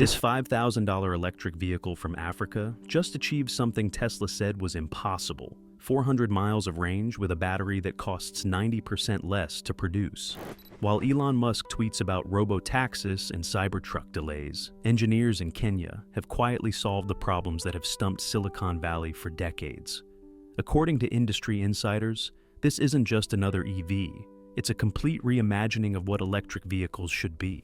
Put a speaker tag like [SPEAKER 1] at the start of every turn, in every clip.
[SPEAKER 1] This $5,000 electric vehicle from Africa just achieved something Tesla said was impossible: 400 miles of range with a battery that costs 90% less to produce. While Elon Musk tweets about robo-taxis and Cybertruck delays, engineers in Kenya have quietly solved the problems that have stumped Silicon Valley for decades. According to industry insiders, this isn't just another EV. It's a complete reimagining of what electric vehicles should be.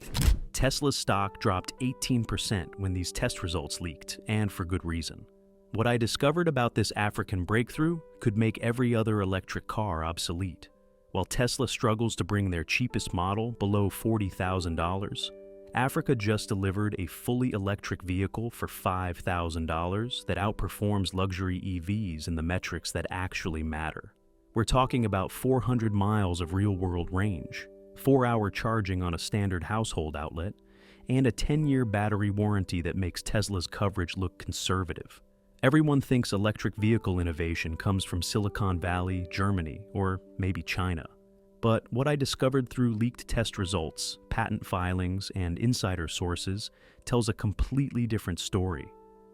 [SPEAKER 1] Tesla's stock dropped 18% when these test results leaked, and for good reason. What I discovered about this African breakthrough could make every other electric car obsolete. While Tesla struggles to bring their cheapest model below $40,000, Africa just delivered a fully electric vehicle for $5,000 that outperforms luxury EVs in the metrics that actually matter. We're talking about 400 miles of real-world range, 4-hour charging on a standard household outlet, and a 10-year battery warranty that makes Tesla's coverage look conservative. Everyone thinks electric vehicle innovation comes from Silicon Valley, Germany, or maybe China. But what I discovered through leaked test results, patent filings, and insider sources tells a completely different story.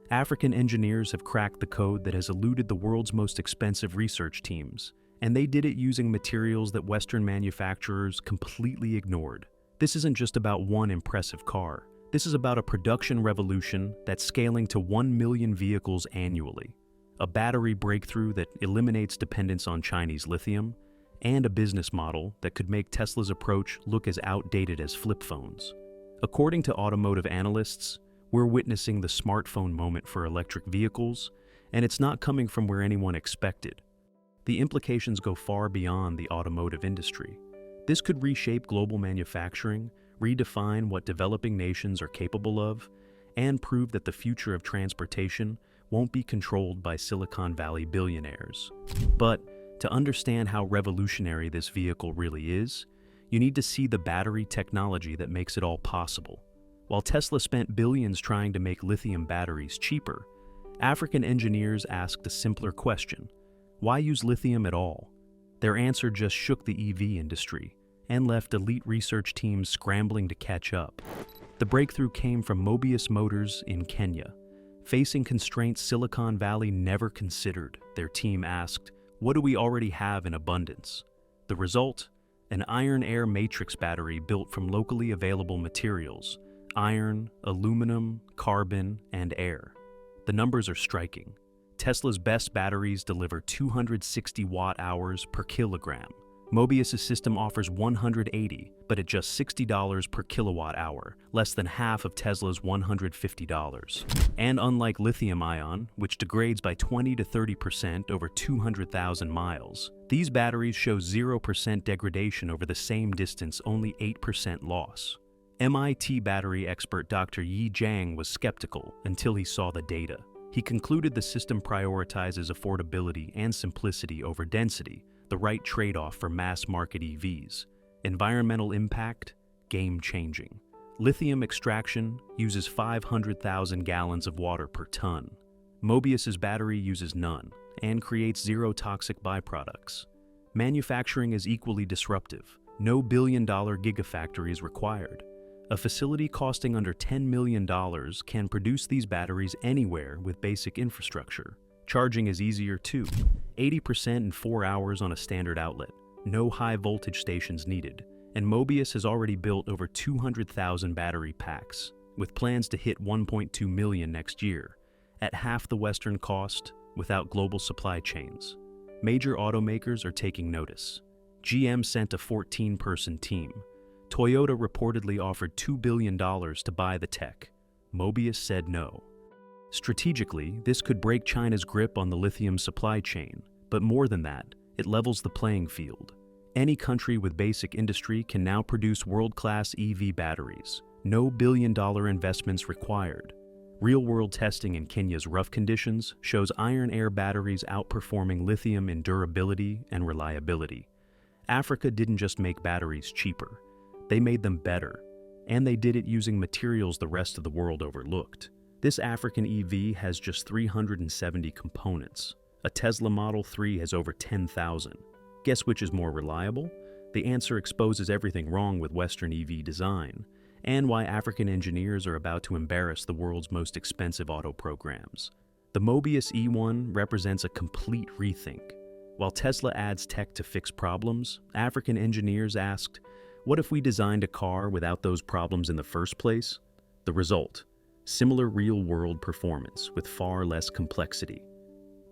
[SPEAKER 1] African engineers have cracked the code that has eluded the world's most expensive research teams, and they did it using materials that Western manufacturers completely ignored. This isn't just about one impressive car. This is about a production revolution that's scaling to 1 million vehicles annually, a battery breakthrough that eliminates dependence on Chinese lithium, and a business model that could make Tesla's approach look as outdated as flip phones. According to automotive analysts, we're witnessing the smartphone moment for electric vehicles, and it's not coming from where anyone expected. The implications go far beyond the automotive industry. This could reshape global manufacturing, redefine what developing nations are capable of, and prove that the future of transportation won't be controlled by Silicon Valley billionaires. But to understand how revolutionary this vehicle really is, you need to see the battery technology that makes it all possible. While Tesla spent billions trying to make lithium batteries cheaper, African engineers asked a simpler question: why use lithium at all? Their answer just shook the EV industry and left elite research teams scrambling to catch up. The breakthrough came from Mobius Motors in Kenya. Facing constraints Silicon Valley never considered, their team asked, "What do we already have in abundance?" The result? An iron-air matrix battery built from locally available materials: iron, aluminum, carbon, and air. The numbers are striking. Tesla's best batteries deliver 260 watt-hours per kilogram. Mobius' system offers 180, but at just $60 per kilowatt-hour, less than half of Tesla's $150. And unlike lithium-ion, which degrades by 20 to 30% over 200,000 miles, these batteries show 0% degradation over the same distance, only 8% loss. MIT battery expert Dr. Yi Zhang was skeptical until he saw the data. He concluded the system prioritizes affordability and simplicity over density, the right trade-off for mass-market EVs. Environmental impact? Game-changing. Lithium extraction uses 500,000 gallons of water per ton. Mobius's battery uses none and creates zero toxic byproducts. Manufacturing is equally disruptive. No billion-dollar gigafactory is required. A facility costing under $10 million can produce these batteries anywhere with basic infrastructure. Charging is easier too. 80% in 4 hours on a standard outlet. No high voltage stations needed. And Mobius has already built over 200,000 battery packs, with plans to hit 1.2 million next year, at half the Western cost, without global supply chains. Major automakers are taking notice. GM sent a 14-person team. Toyota reportedly offered $2 billion to buy the tech. Mobius said no. Strategically, this could break China's grip on the lithium supply chain, but more than that, it levels the playing field. Any country with basic industry can now produce world-class EV batteries. No billion-dollar investments required. Real-world testing in Kenya's rough conditions shows iron-air batteries outperforming lithium in durability and reliability. Africa didn't just make batteries cheaper. They made them better, and they did it using materials the rest of the world overlooked. This African EV has just 370 components. A Tesla Model 3 has over 10,000. Guess which is more reliable? The answer exposes everything wrong with Western EV design. and why African engineers are about to embarrass the world's most expensive auto programs. The Mobius E1 represents a complete rethink. While Tesla adds tech to fix problems, African engineers asked, what if we designed a car without those problems in the first place? The result: similar real-world performance with far less complexity.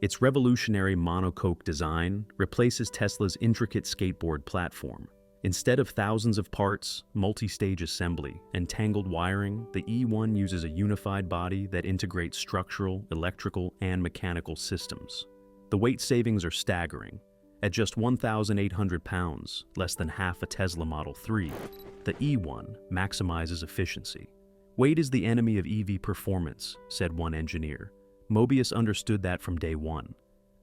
[SPEAKER 1] Its revolutionary monocoque design replaces Tesla's intricate skateboard platform. Instead of thousands of parts, multi-stage assembly, and tangled wiring, the E1 uses a unified body that integrates structural, electrical, and mechanical systems. The weight savings are staggering. At just 1,800 pounds, less than half a Tesla Model 3, the E1 maximizes efficiency. Weight is the enemy of EV performance, said one engineer. Mobius understood that from day one.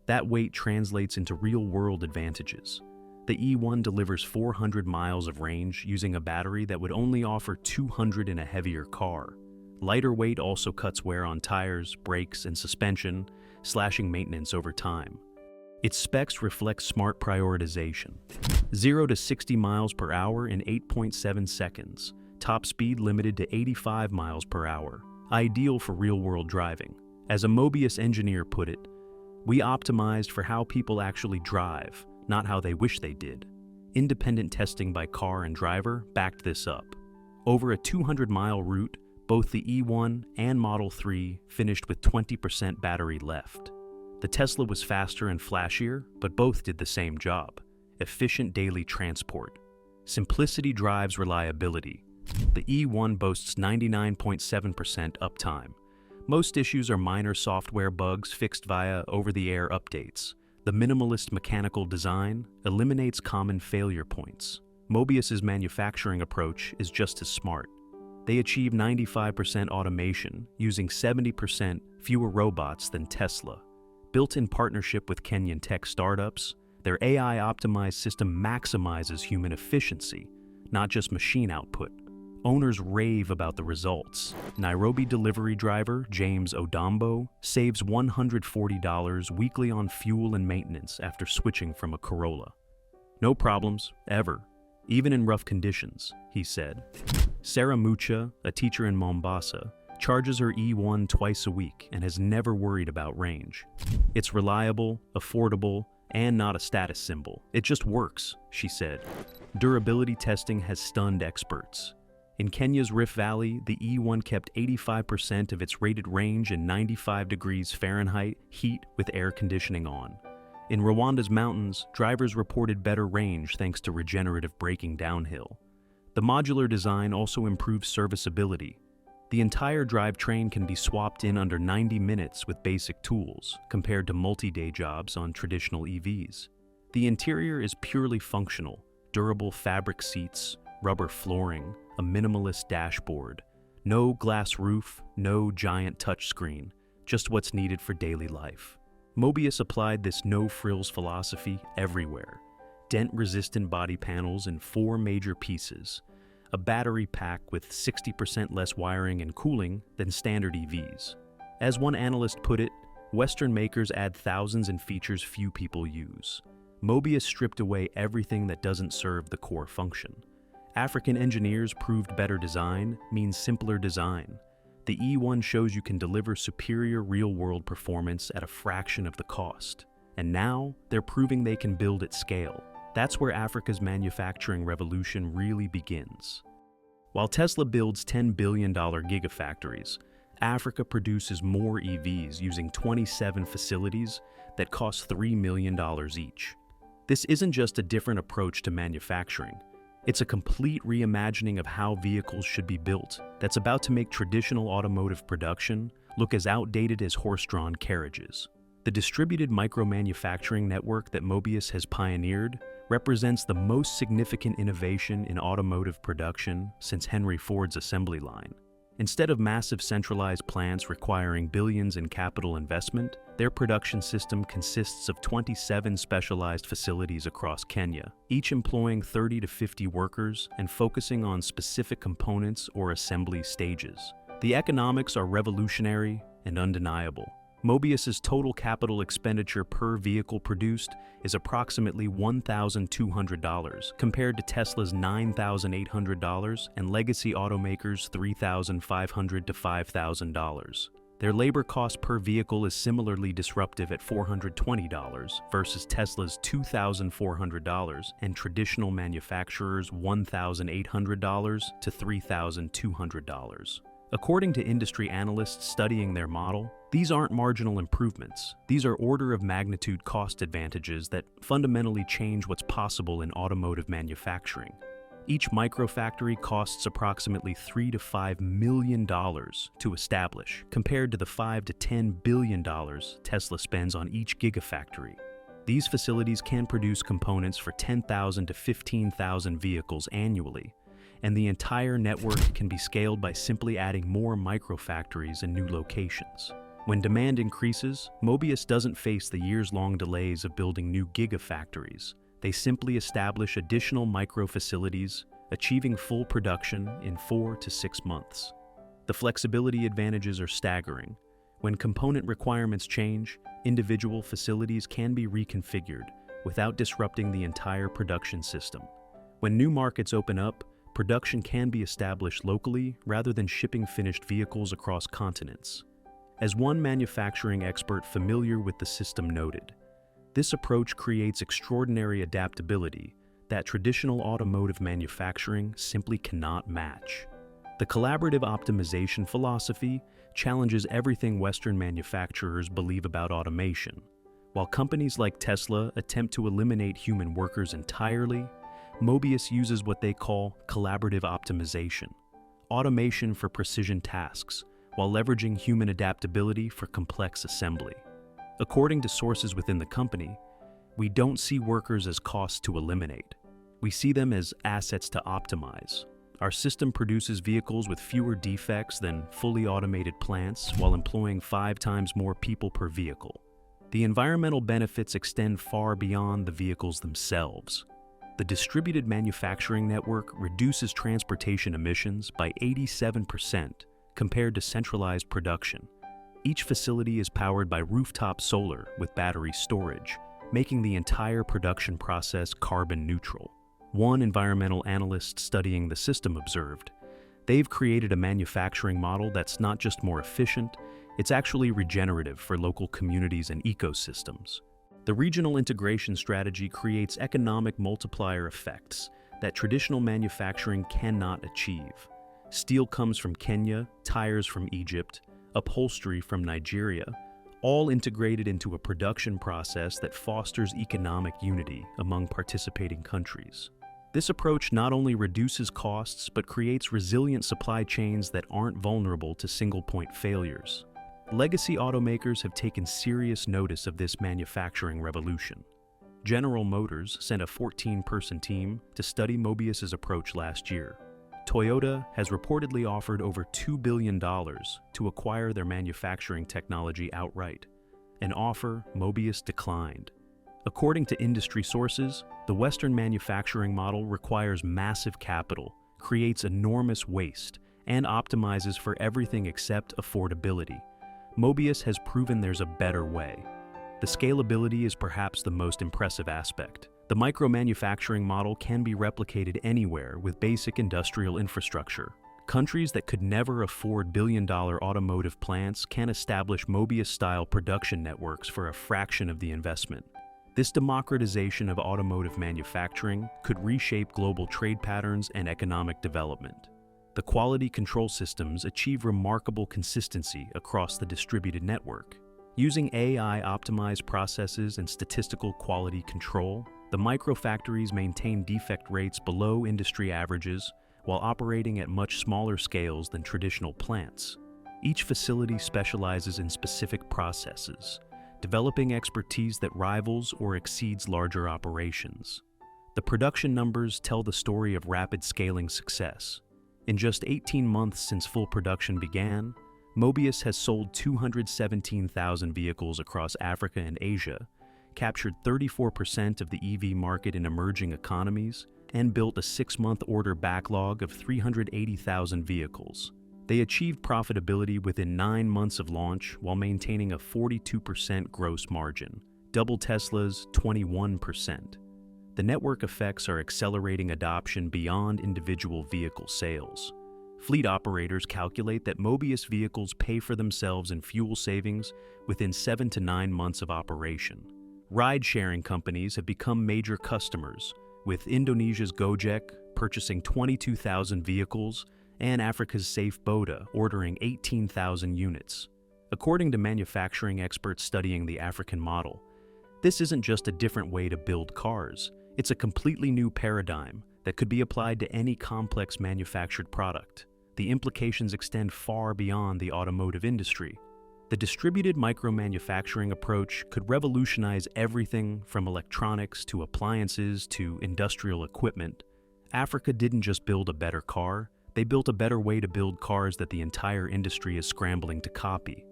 [SPEAKER 1] That weight translates into real-world advantages. The E1 delivers 400 miles of range using a battery that would only offer 200 in a heavier car. Lighter weight also cuts wear on tires, brakes, and suspension, slashing maintenance over time. Its specs reflect smart prioritization. 0 to 60 miles per hour in 8.7 seconds. Top speed limited to 85 miles per hour. Ideal for real-world driving. As a Mobius engineer put it, we optimized for how people actually drive, not how they wish they did. Independent testing by car and driver backed this up. Over a 200-mile route, both the E1 and Model 3 finished with 20% battery left. The Tesla was faster and flashier, but both did the same job: efficient daily transport. Simplicity drives reliability. The E1 boasts 99.7% uptime. Most issues are minor software bugs fixed via over-the-air updates. The minimalist mechanical design eliminates common failure points. Mobius's manufacturing approach is just as smart. They achieve 95% automation, using 70% fewer robots than Tesla. Built in partnership with Kenyan tech startups, their AI-optimized system maximizes human efficiency, not just machine output. Owners rave about the results. Nairobi delivery driver James Odombo saves $140 weekly on fuel and maintenance after switching from a Corolla. No problems, ever, even in rough conditions, he said. Sarah Mucha, a teacher in Mombasa, charges her E1 twice a week and has never worried about range. It's reliable, affordable, and not a status symbol. It just works, she said. Durability testing has stunned experts. In Kenya's Rift Valley, the E1 kept 85% of its rated range in 95 degrees Fahrenheit heat with air conditioning on. In Rwanda's mountains, drivers reported better range thanks to regenerative braking downhill. The modular design also improves serviceability. The entire drivetrain can be swapped in under 90 minutes with basic tools, compared to multi-day jobs on traditional EVs. The interior is purely functional: durable fabric seats, rubber flooring, a minimalist dashboard. No glass roof, no giant touchscreen, just what's needed for daily life. Mobius applied this no-frills philosophy everywhere. Dent-resistant body panels in 4 major pieces. A battery pack with 60% less wiring and cooling than standard EVs. As one analyst put it, Western makers add thousands in features few people use. Mobius stripped away everything that doesn't serve the core function. African engineers proved better design means simpler design. The E1 shows you can deliver superior real-world performance at a fraction of the cost. And now, they're proving they can build at scale. That's where Africa's manufacturing revolution really begins. While Tesla builds $10 billion gigafactories, Africa produces more EVs using 27 facilities that cost $3 million each. This isn't just a different approach to manufacturing. It's a complete reimagining of how vehicles should be built that's about to make traditional automotive production look as outdated as horse-drawn carriages. The distributed micro-manufacturing network that Mobius has pioneered represents the most significant innovation in automotive production since Henry Ford's assembly line. Instead of massive centralized plants requiring billions in capital investment, their production system consists of 27 specialized facilities across Kenya, each employing 30 to 50 workers and focusing on specific components or assembly stages. The economics are revolutionary and undeniable. Mobius's total capital expenditure per vehicle produced is approximately $1,200, compared to Tesla's $9,800 and legacy automakers' $3,500 to $5,000. Their labor cost per vehicle is similarly disruptive at $420 versus Tesla's $2,400 and traditional manufacturers' $1,800 to $3,200. According to industry analysts studying their model, these aren't marginal improvements. These are order of magnitude cost advantages that fundamentally change what's possible in automotive manufacturing. Each microfactory costs approximately $3 to $5 million to establish, compared to the $5 to $10 billion Tesla spends on each gigafactory. These facilities can produce components for 10,000 to 15,000 vehicles annually, and the entire network can be scaled by simply adding more microfactories in new locations. When demand increases, Mobius doesn't face the years-long delays of building new gigafactories. They simply establish additional micro-facilities, achieving full production in 4 to 6 months. The flexibility advantages are staggering. When component requirements change, individual facilities can be reconfigured without disrupting the entire production system. When new markets open up, production can be established locally rather than shipping finished vehicles across continents. As one manufacturing expert familiar with the system noted, this approach creates extraordinary adaptability that traditional automotive manufacturing simply cannot match. The collaborative optimization philosophy challenges everything Western manufacturers believe about automation. While companies like Tesla attempt to eliminate human workers entirely, Mobius uses what they call collaborative optimization, automation for precision tasks, while leveraging human adaptability for complex assembly. According to sources within the company, we don't see workers as costs to eliminate. We see them as assets to optimize. Our system produces vehicles with fewer defects than fully automated plants while employing 5 times more people per vehicle. The environmental benefits extend far beyond the vehicles themselves. The distributed manufacturing network reduces transportation emissions by 87% compared to centralized production. Each facility is powered by rooftop solar with battery storage, making the entire production process carbon neutral. One environmental analyst studying the system observed, "They've created a manufacturing model that's not just more efficient, it's actually regenerative for local communities and ecosystems." The regional integration strategy creates economic multiplier effects that traditional manufacturing cannot achieve. Steel comes from Kenya, tires from Egypt, upholstery from Nigeria, all integrated into a production process that fosters economic unity among participating countries. This approach not only reduces costs but creates resilient supply chains that aren't vulnerable to single-point failures. Legacy automakers have taken serious notice of this manufacturing revolution. General Motors sent a 14-person team to study Mobius's approach last year. Toyota has reportedly offered over $2 billion to acquire their manufacturing technology outright, an offer Mobius declined. According to industry sources, the Western manufacturing model requires massive capital, creates enormous waste, and optimizes for everything except affordability. Mobius has proven there's a better way. The scalability is perhaps the most impressive aspect. The micro-manufacturing model can be replicated anywhere with basic industrial infrastructure. Countries that could never afford billion-dollar automotive plants can establish Mobius-style production networks for a fraction of the investment. This democratization of automotive manufacturing could reshape global trade patterns and economic development. The quality control systems achieve remarkable consistency across the distributed network. Using AI-optimized processes and statistical quality control, the microfactories maintain defect rates below industry averages while operating at much smaller scales than traditional plants. Each facility specializes in specific processes, developing expertise that rivals or exceeds larger operations. The production numbers tell the story of rapid scaling success. In just 18 months since full production began, Mobius has sold 217,000 vehicles across Africa and Asia, captured 34% of the EV market in emerging economies, and built a 6-month order backlog of 380,000 vehicles. They achieved profitability within 9 months of launch while maintaining a 42% gross margin, double Tesla's 21%. The network effects are accelerating adoption beyond individual vehicle sales. Fleet operators calculate that Mobius vehicles pay for themselves in fuel savings within 7 to 9 months of operation. Ride-sharing companies have become major customers, with Indonesia's Gojek purchasing 22,000 vehicles and Africa's Safe Boda ordering 18,000 units. According to manufacturing experts studying the African model, this isn't just a different way to build cars, it's a completely new paradigm that could be applied to any complex manufactured product. The implications extend far beyond the automotive industry. The distributed micro-manufacturing approach could revolutionize everything from electronics to appliances to industrial equipment. Africa didn't just build a better car, they built a better way to build cars that the entire industry is scrambling to copy.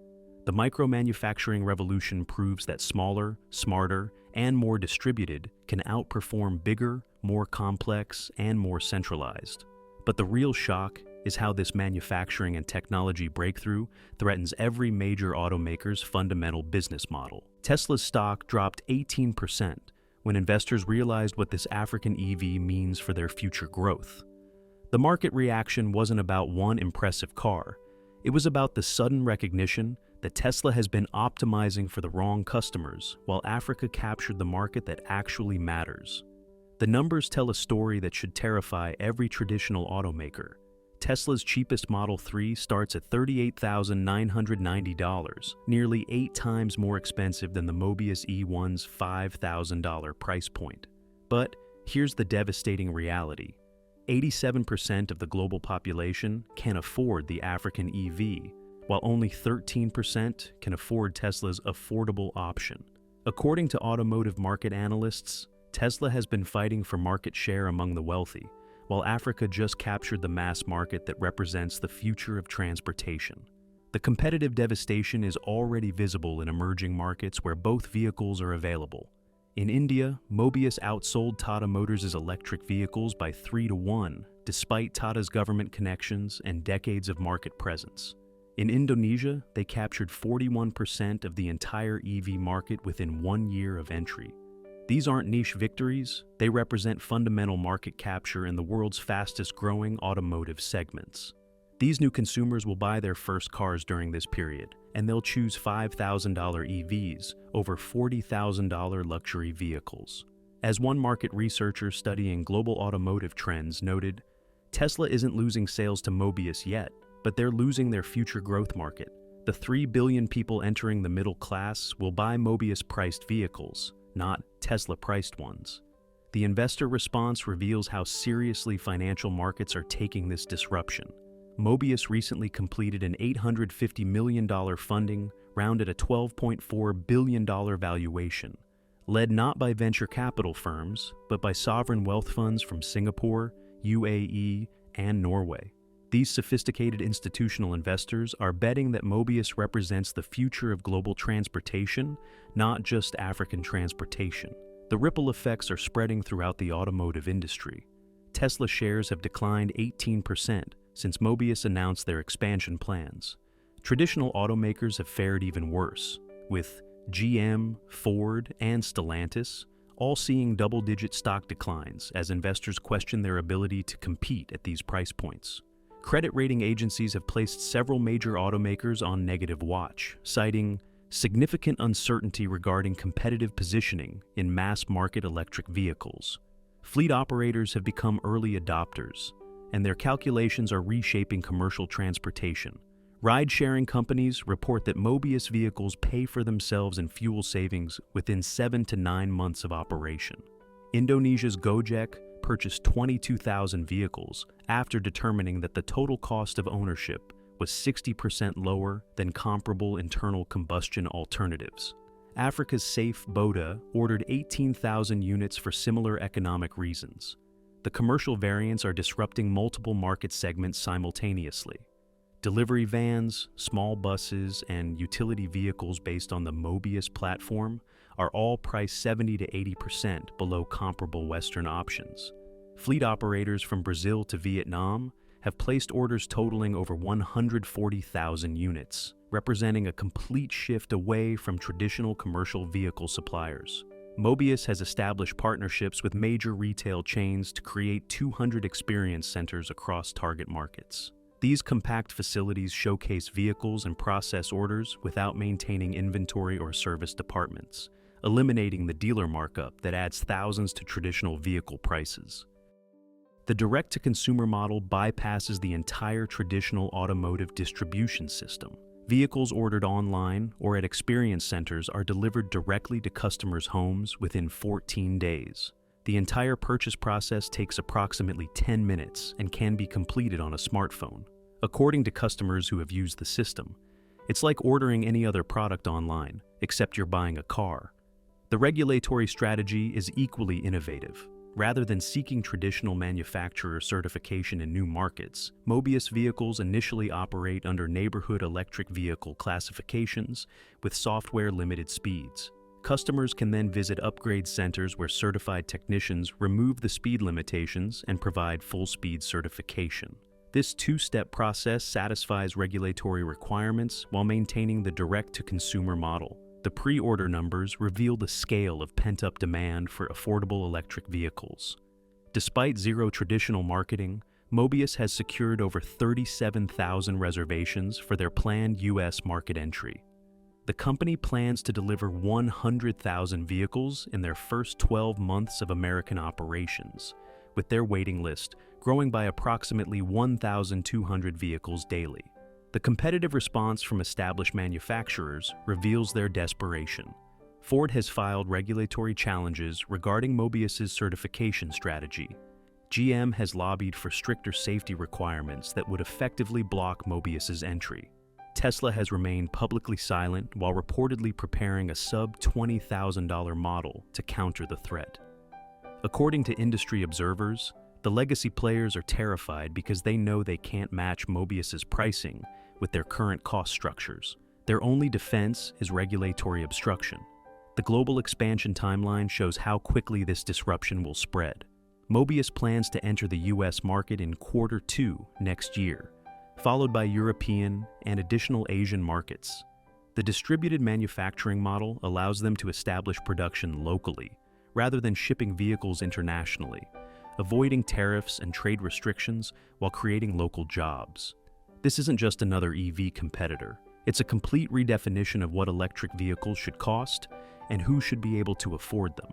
[SPEAKER 1] The micro-manufacturing revolution proves that smaller, smarter, and more distributed can outperform bigger, more complex, and more centralized. But the real shock is how this manufacturing and technology breakthrough threatens every major automaker's fundamental business model. Tesla's stock dropped 18% when investors realized what this African EV means for their future growth. The market reaction wasn't about one impressive car. It was about the sudden recognition that Tesla has been optimizing for the wrong customers while Africa captured the market that actually matters. The numbers tell a story that should terrify every traditional automaker. Tesla's cheapest Model 3 starts at $38,990, nearly 8 times more expensive than the Mobius E1's $5,000 price point. But here's the devastating reality. 87% of the global population can afford the African EV, while only 13% can afford Tesla's affordable option. According to automotive market analysts, Tesla has been fighting for market share among the wealthy, while Africa just captured the mass market that represents the future of transportation. The competitive devastation is already visible in emerging markets where both vehicles are available. In India, Mobius outsold Tata Motors' electric vehicles by 3-1, despite Tata's government connections and decades of market presence. In Indonesia, they captured 41% of the entire EV market within 1 year of entry. These aren't niche victories, they represent fundamental market capture in the world's fastest-growing automotive segments. These new consumers will buy their first cars during this period, and they'll choose $5,000 EVs over $40,000 luxury vehicles. As one market researcher studying global automotive trends noted, Tesla isn't losing sales to Mobius yet, but they're losing their future growth market. The 3 billion people entering the middle class will buy Mobius-priced vehicles, not Tesla-priced ones. The investor response reveals how seriously financial markets are taking this disruption. Mobius recently completed an $850 million funding round at a $12.4 billion valuation, led not by venture capital firms, but by sovereign wealth funds from Singapore, UAE, and Norway. These sophisticated institutional investors are betting that Mobius represents the future of global transportation, not just African transportation. The ripple effects are spreading throughout the automotive industry. Tesla shares have declined 18% since Mobius announced their expansion plans. Traditional automakers have fared even worse, with GM, Ford, and Stellantis all seeing double-digit stock declines as investors question their ability to compete at these price points. Credit rating agencies have placed several major automakers on negative watch, citing significant uncertainty regarding competitive positioning in mass-market electric vehicles. Fleet operators have become early adopters, and their calculations are reshaping commercial transportation. Ride-sharing companies report that Mobius vehicles pay for themselves in fuel savings within 7 to 9 months of operation. Indonesia's Gojek purchased 22,000 vehicles after determining that the total cost of ownership was 60% lower than comparable internal combustion alternatives. Africa's Safe Boda ordered 18,000 units for similar economic reasons. The commercial variants are disrupting multiple market segments simultaneously. Delivery vans, small buses, and utility vehicles based on the Mobius platform are all priced 70 to 80% below comparable Western options. Fleet operators from Brazil to Vietnam have placed orders totaling over 140,000 units, representing a complete shift away from traditional commercial vehicle suppliers. Mobius has established partnerships with major retail chains to create 200 experience centers across target markets. These compact facilities showcase vehicles and process orders without maintaining inventory or service departments, eliminating the dealer markup that adds thousands to traditional vehicle prices. The direct-to-consumer model bypasses the entire traditional automotive distribution system. Vehicles ordered online or at experience centers are delivered directly to customers' homes within 14 days. The entire purchase process takes approximately 10 minutes and can be completed on a smartphone. According to customers who have used the system, it's like ordering any other product online, except you're buying a car. The regulatory strategy is equally innovative. Rather than seeking traditional manufacturer certification in new markets, Mobius vehicles initially operate under neighborhood electric vehicle classifications with software-limited speeds. Customers can then visit upgrade centers where certified technicians remove the speed limitations and provide full-speed certification. This two-step process satisfies regulatory requirements while maintaining the direct-to-consumer model. The pre-order numbers reveal the scale of pent-up demand for affordable electric vehicles. Despite zero traditional marketing, Mobius has secured over 37,000 reservations for their planned U.S. market entry. The company plans to deliver 100,000 vehicles in their first 12 months of American operations, with their waiting list growing by approximately 1,200 vehicles daily. The competitive response from established manufacturers reveals their desperation. Ford has filed regulatory challenges regarding Mobius's certification strategy. GM has lobbied for stricter safety requirements that would effectively block Mobius's entry. Tesla has remained publicly silent while reportedly preparing a sub-$20,000 model to counter the threat. According to industry observers, the legacy players are terrified because they know they can't match Mobius's pricing with their current cost structures. Their only defense is regulatory obstruction. The global expansion timeline shows how quickly this disruption will spread. Mobius plans to enter the US market in Q2 next year, followed by European and additional Asian markets. The distributed manufacturing model allows them to establish production locally, rather than shipping vehicles internationally, avoiding tariffs and trade restrictions while creating local jobs. This isn't just another EV competitor. It's a complete redefinition of what electric vehicles should cost and who should be able to afford them.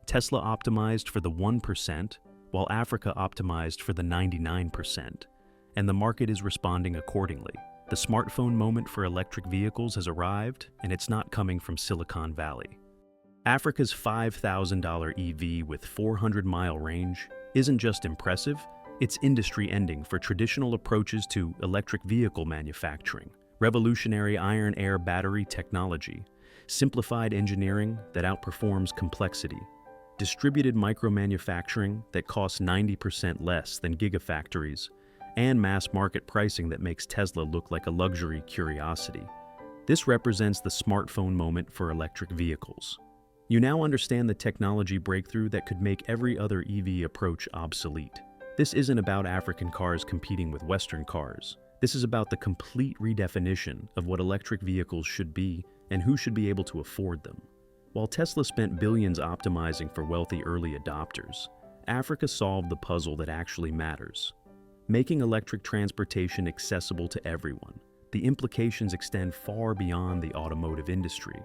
[SPEAKER 1] Tesla optimized for the 1%, while Africa optimized for the 99%, and the market is responding accordingly. The smartphone moment for electric vehicles has arrived, and it's not coming from Silicon Valley. Africa's $5,000 EV with 400-mile range isn't just impressive, it's industry-ending for traditional approaches to electric vehicle manufacturing, revolutionary iron-air battery technology, simplified engineering that outperforms complexity, distributed micromanufacturing that costs 90% less than gigafactories, and mass-market pricing that makes Tesla look like a luxury curiosity. This represents the smartphone moment for electric vehicles. You now understand the technology breakthrough that could make every other EV approach obsolete. This isn't about African cars competing with Western cars. This is about the complete redefinition of what electric vehicles should be and who should be able to afford them. While Tesla spent billions optimizing for wealthy early adopters, Africa solved the puzzle that actually matters, making electric transportation accessible to everyone. The implications extend far beyond the automotive industry.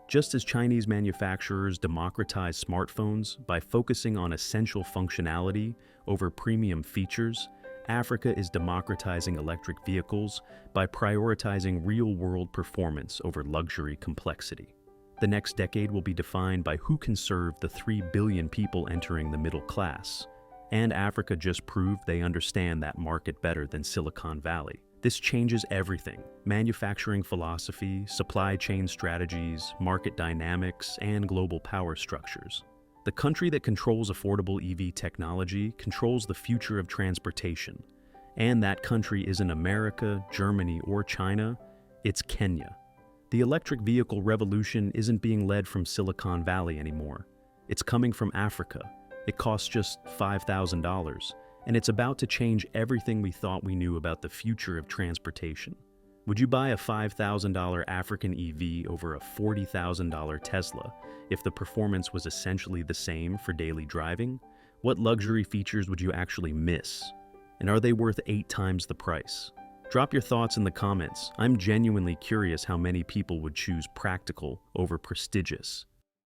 [SPEAKER 1] Just as Chinese manufacturers democratize smartphones by focusing on essential functionality over premium features, Africa is democratizing electric vehicles by prioritizing real-world performance over luxury complexity. The next decade will be defined by who can serve the 3 billion people entering the middle class, and Africa just proved they understand that market better than Silicon Valley. This changes everything: manufacturing philosophy, supply chain strategies, market dynamics, and global power structures. The country that controls affordable EV technology controls the future of transportation. And that country isn't America, Germany, or China, it's Kenya. The electric vehicle revolution isn't being led from Silicon Valley anymore. It's coming from Africa. It costs just $5,000, and it's about to change everything we thought we knew about the future of transportation. Would you buy a $5,000 African EV over a $40,000 Tesla if the performance was essentially the same for daily driving? What luxury features would you actually miss? And are they worth 8 times the price? Drop your thoughts in the comments. I'm genuinely curious how many people would choose practical over prestigious.